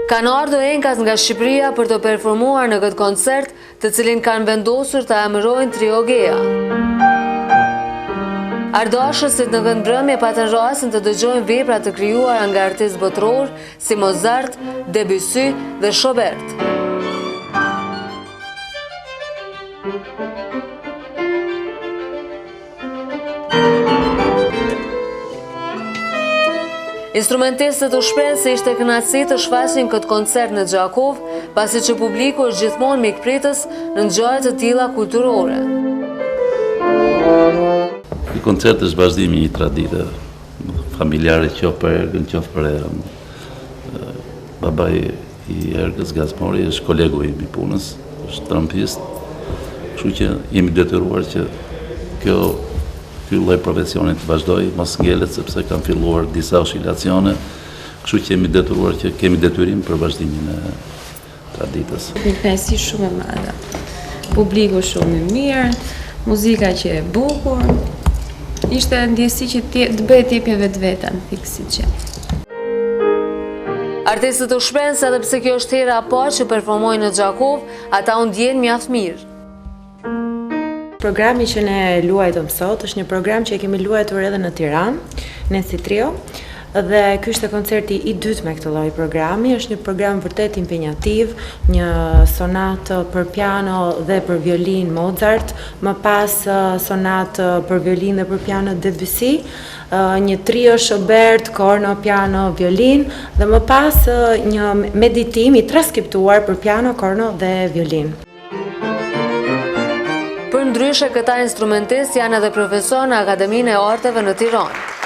Kanë ardhur enkas nga Shqipëria për të performuar në këtë koncert, të cilin kanë vendosur të emërojnë Trio Gea. Ardashësit në këndmbrëmje patën rastin të dëgjojnë vepra të krijuara nga artistë botror si Mozart, Debussy dhe Schubert. Instrumentistët u shprehën se ishte kënaqësi të shfaqin këtë koncert në Gjakov, pasi që publiku është gjithmonë mikpritës në ngjarje të tilla kulturore. Ky koncert është vazhdimi i një tradite familjare, qoftë për Ergën, qoftë për Erën. Babai i Ergës, Gazmori, është kolegu im i punës, është trompist, kështu që jemi detyruar që ky lloj profesioni të vazhdoj, mos ngelet sepse kanë filluar disa oscilacione, kështu që jemi detyruar që kemi detyrim për vazhdimin e traditës. Një kënaqësi shumë e madhe. Publiku shumë i mirë, muzika që e bukur. Ishte ndjesi që të bëhet jepje vetveten, fiksi që. Artistët u shprehën se edhe pse kjo është hera e parë që performojnë në Gjakov, ata u ndjehen mjaft mirë. Programi që ne luajtëm sot është një program që e kemi luajtur edhe në Tiranë, ne si trio, dhe ky është koncerti i dytë me këtë lloj programi. Është një program vërtet impenjativ, një sonatë për piano dhe për violin Mozart, më pas sonatë për violin dhe për piano Debussy, një trio Schubert, korno, piano, violin, dhe më pas një meditim i transkriptuar për piano, korno dhe violin. Për ndryshe, këta instrumentistë janë edhe profesor në Akademinë e Arteve në Tiranë.